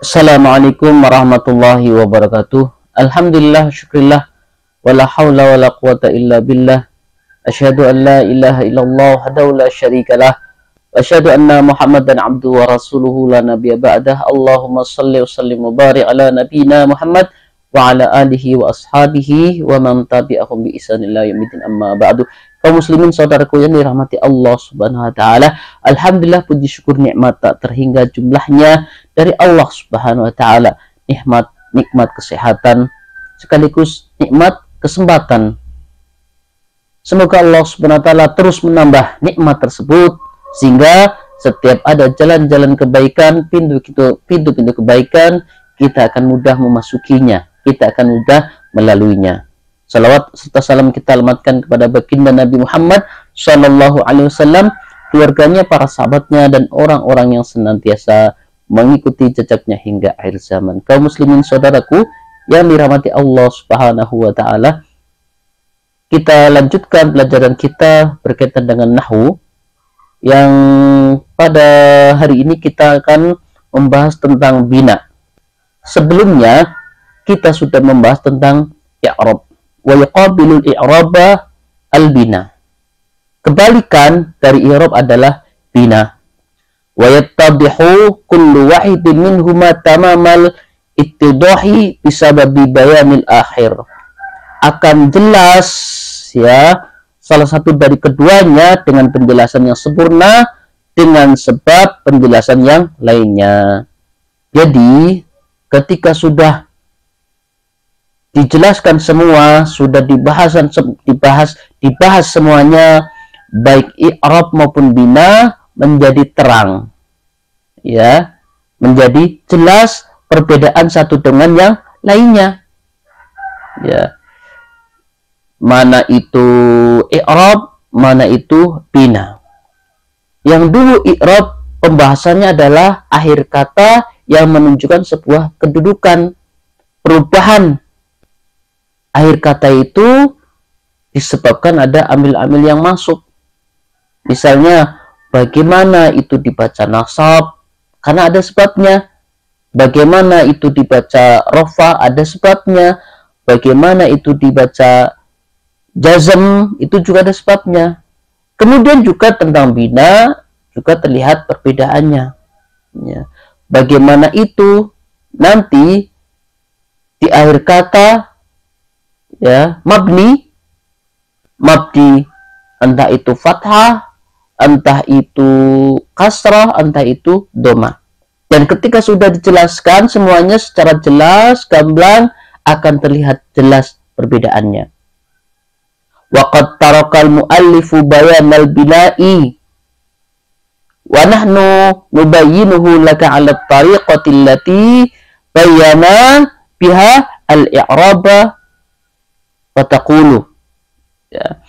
Assalamualaikum warahmatullahi wabarakatuh. Alhamdulillah, syukurillah, wala hawla wala quwata illa billah. Asyhadu an la ilaha illallah wahdahu la syarikalah. Wa asyhadu anna Muhammadan abduhu wa rasuluhu la nabiyya ba'dah. Allahumma salli wa sallim wa barik ala nabiyyina Muhammad wa ala alihi wa ashabihi wa man tabi'ahum bi ihsan ila yaumil amma ba'du. Kaum muslimin saudaraku yang dirahmati Allah Subhanahu wa taala, alhamdulillah, puji syukur nikmat tak terhingga jumlahnya dari Allah Subhanahu wa taala. Nikmat kesehatan sekaligus nikmat kesempatan. Semoga Allah Subhanahu wa taala terus menambah nikmat tersebut sehingga setiap ada jalan-jalan kebaikan, pintu-pintu kebaikan, kita akan mudah memasukinya, kita akan mudah melaluinya. Salawat serta salam kita alamatkan kepada baginda Nabi Muhammad Sallallahu Alaihi Wasallam, keluarganya, para sahabatnya, dan orang-orang yang senantiasa mengikuti jejaknya hingga akhir zaman. Kaum muslimin saudaraku yang dirahmati Allah Subhanahu Wa Taala, kita lanjutkan pelajaran kita berkaitan dengan nahwu, yang pada hari ini kita akan membahas tentang bina. Sebelumnya kita sudah membahas tentang i'rab. Wa yuqabilul i'raba al-bina. Kebalikan dari i'rab adalah bina. Wa yattadihu kullu wahidin minhuma tamamal ittidahi bisababi bayanil akhir. Akan jelas ya salah satu dari keduanya dengan penjelasan yang sempurna dengan sebab penjelasan yang lainnya. Jadi ketika sudah dijelaskan semua, sudah dibahas semuanya, baik i'rab maupun bina, menjadi terang, ya, menjadi jelas perbedaan satu dengan yang lainnya, ya, mana itu i'rab, mana itu bina. Yang dulu i'rab pembahasannya adalah akhir kata yang menunjukkan sebuah kedudukan, perubahan. Akhir kata itu disebabkan ada amil-amil yang masuk. Misalnya, bagaimana itu dibaca nasab? Karena ada sebabnya. Bagaimana itu dibaca rofa? Ada sebabnya. Bagaimana itu dibaca jazm? Itu juga ada sebabnya. Kemudian juga tentang bina, juga terlihat perbedaannya. Ya. Bagaimana itu nanti di akhir kata, ya, mabni, entah itu fathah, entah itu kasrah, entah itu doma. Dan ketika sudah dijelaskan semuanya secara jelas, gamblang, akan terlihat jelas perbedaannya. Waqad tarakal muallifu bayanal bina'i wa nahnu nubayyinuhu laka 'ala tariqati allati bayyana biha al-i'raba Fatakulu, ya.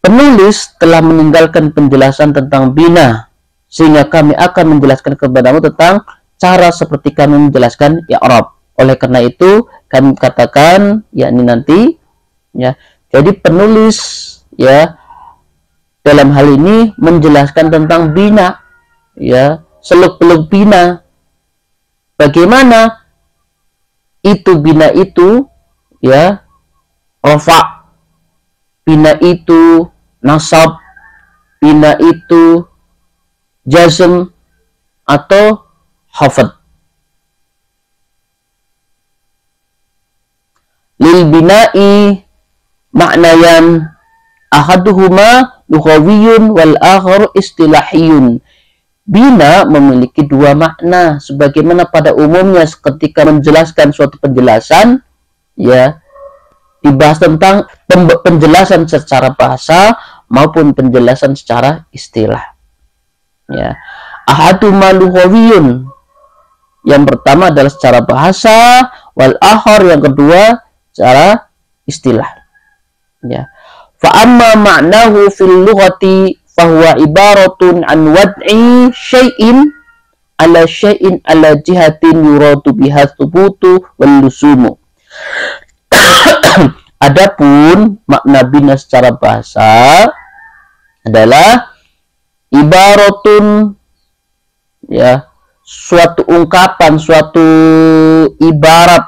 Penulis telah meninggalkan penjelasan tentang bina, sehingga kami akan menjelaskan kepadamu tentang cara seperti kami menjelaskan i'rab. Oleh karena itu kami katakan, yakni nanti, ya. Jadi penulis, ya, dalam hal ini menjelaskan tentang bina, ya, seluk-beluk bina. Bagaimana itu bina itu, ya, rofa, bina itu nasab, bina itu jazm atau hafad. Lil bina'i ma'nayan ahaduhuma lughawiyun wal akhar istilahiyun. Bina memiliki dua makna sebagaimana pada umumnya ketika menjelaskan suatu penjelasan, ya, dibahas tentang penjelasan secara bahasa maupun penjelasan secara istilah, ya. Ahaduma lughawiyun, yang pertama adalah secara bahasa, wal akhar, yang kedua secara istilah, ya. Fa amma ma'nahu fil lughati fahuwa ibaratun an wad'i syai'in ala jihatin yuradu biha thubutu wal lusumu. Adapun makna bina secara bahasa adalah ibaratun, ya, suatu ungkapan, suatu ibarat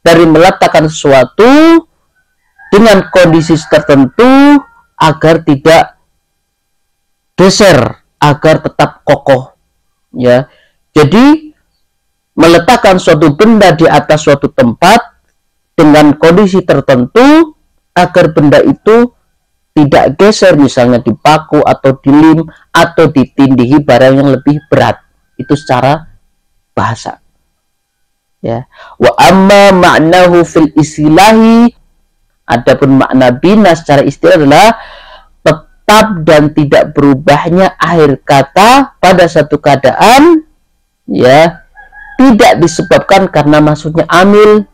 dari meletakkan sesuatu dengan kondisi tertentu agar tidak geser, agar tetap kokoh, ya. Jadi meletakkan suatu benda di atas suatu tempat dengan kondisi tertentu agar benda itu tidak geser, misalnya dipaku atau dilim atau ditindihi barang yang lebih berat. Itu secara bahasa, ya. Wa amma ma'nahu fil istilahi, adapun makna bina secara istilah adalah tetap dan tidak berubahnya akhir kata pada satu keadaan, ya, tidak disebabkan karena masuknya amil,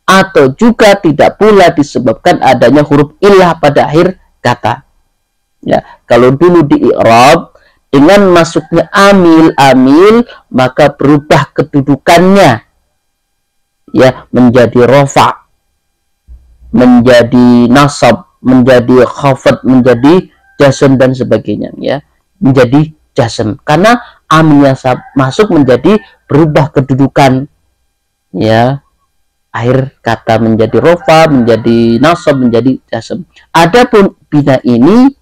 atau juga tidak pula disebabkan adanya huruf illah pada akhir kata. Ya, kalau dulu di i'rab dengan masuknya amil maka berubah kedudukannya, ya, menjadi rofa, menjadi nasab, menjadi khafad, menjadi jazm dan sebagainya, ya, menjadi jazm karena amilnya masuk menjadi berubah kedudukan, ya, akhir kata menjadi rofa, menjadi nasab, menjadi jazm. Adapun bina ini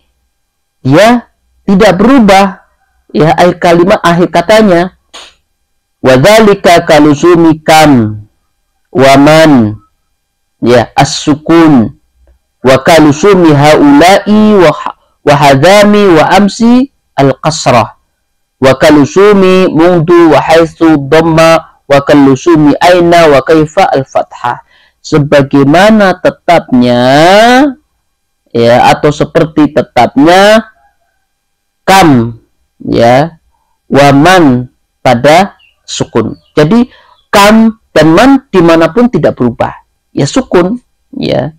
dia tidak berubah, ya, akhir kalimat, akhir katanya. Wadzalika kaluzumi kam waman, ya, as-sukun wa kaluzumi haula'i wa hadami wa amsi al-qasrah wa kaluzumi mundu wa haitsu dhamma wa kaluzumi aina wa kaifa al-fathah. Sebagaimana tetapnya, ya, atau seperti tetapnya kam, ya, waman pada sukun. Jadi kam dan man dimanapun tidak berubah, ya, sukun, ya,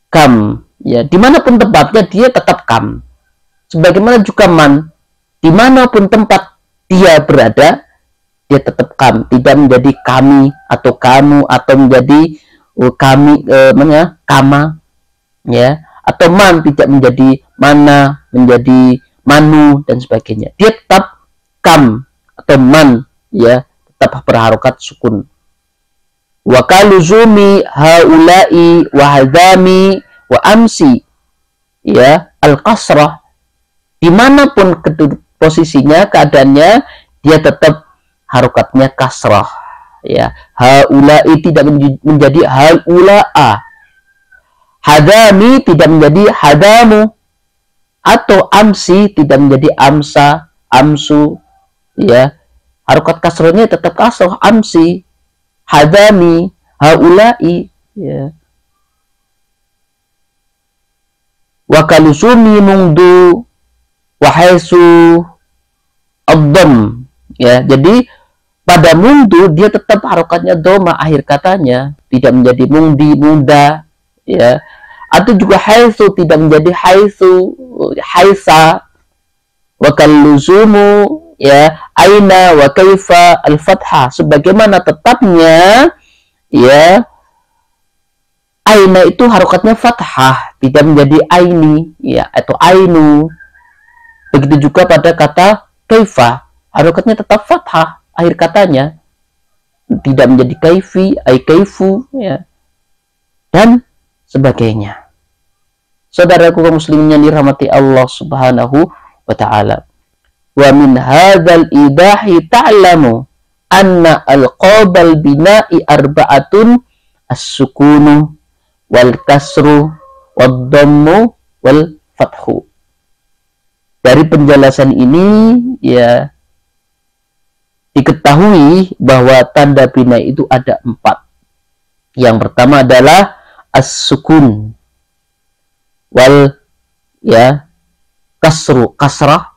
kam, ya, dimanapun tempatnya dia tetap kam. Sebagaimana juga man, dimanapun tempat dia berada dia tetap kam, tidak menjadi kami atau kamu atau menjadi kami, kama, ya, atau man tidak menjadi mana, menjadi manu dan sebagainya. Dia tetap kam atau man, ya, tetap berharokat sukun. Wa kaluzumi haula'i wa hadami wa amsi, ya, al-qasrah, dimanapun posisinya, keadaannya, dia tetap harokatnya kasrah, ya. Haula'i tidak menjadi haula'a, hadami tidak menjadi hadamu, atau amsi tidak menjadi amsa, amsu, ya. Harokat kasrahnya tetap kasrah, amsi, hadami, haula'i, ya. Wa kaluzumi mungdu wa haitsu ad-dhamm, ya. Jadi pada mundu dia tetap harokatnya doma akhir katanya, tidak menjadi mungdi, muda, ya. Atau juga haitsu tidak menjadi haitsu, haisa. Wa kalluzumu, ya, aina wa kaifa al-fathah, sebagaimana tetapnya, ya, aina itu harokatnya fathah, tidak menjadi aini, ya, atau ainu. Begitu juga pada kata kaifa, harokatnya tetap fathah akhir katanya, tidak menjadi kaifi, ai kaifu, ya, dan sebagainya. Saudaraku kaum muslimin yang dirahmati Allah Subhanahu wa ta'ala. Wa min hadzal idahi ta'lamu anna al-qabal bina'i arba'atun as-sukunu wal kasru wad dhammu wal fathu. Dari penjelasan ini, ya, diketahui bahwa tanda bina itu ada 4. Yang pertama adalah as-sukun, wal, ya, kasru, kasrah,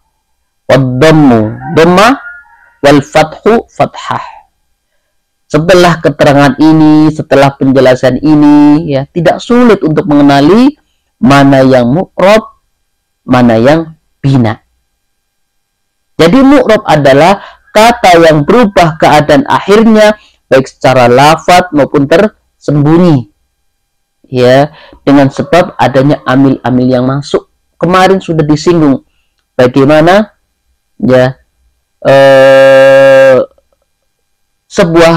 wad dhammu, dhammah, wal fathu, fathah. Setelah keterangan ini, setelah penjelasan ini, ya, tidak sulit untuk mengenali mana yang mu'rab, mana yang bina. Jadi mu'rab adalah kata yang berubah keadaan akhirnya baik secara lafaz maupun tersembunyi, ya, dengan sebab adanya amil-amil yang masuk. Kemarin sudah disinggung bagaimana ya, sebuah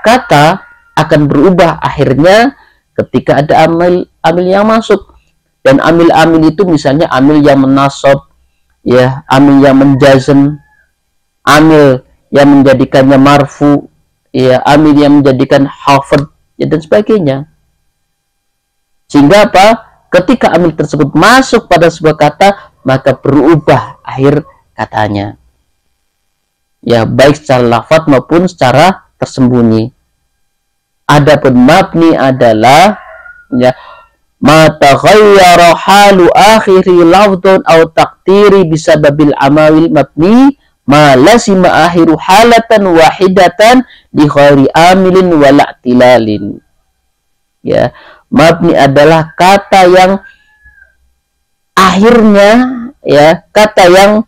kata akan berubah akhirnya ketika ada amil yang masuk. Dan amil-amil itu misalnya amil yang menasab, ya, amil yang menjazm, amil yang menjadikannya marfu, ya, amil yang menjadikan hafid, ya, dan sebagainya. Sehingga apa? Ketika amil tersebut masuk pada sebuah kata, maka berubah akhir katanya, ya, baik secara lafaz maupun secara tersembunyi. Adapun mabni adalah, ya, ma taghayyara halu akhiri lafdun aw taqdiri bisababil amawil mabni ma lazima akhiru halatan wahidatan di ghairi amilin wala tilalin. Ya, mabni adalah kata yang akhirnya, ya, kata yang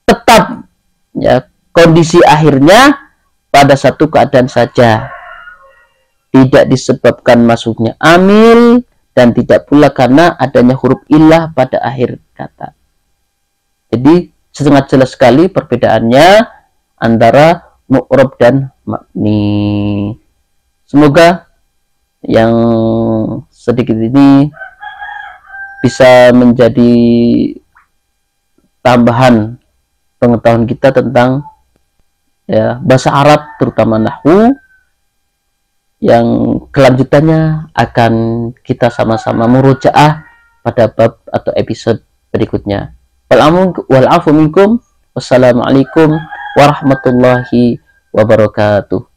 tetap, ya, kondisi akhirnya pada satu keadaan saja, tidak disebabkan masuknya amil dan tidak pula karena adanya huruf illah pada akhir kata. Jadi sangat jelas sekali perbedaannya antara mu'rab dan mabni. Semoga yang sedikit ini bisa menjadi tambahan pengetahuan kita tentang, ya, bahasa Arab, terutama nahwu, yang kelanjutannya akan kita sama-sama murojaah pada bab atau episode berikutnya. Wal afu minkum. Wassalamualaikum warahmatullahi wabarakatuh.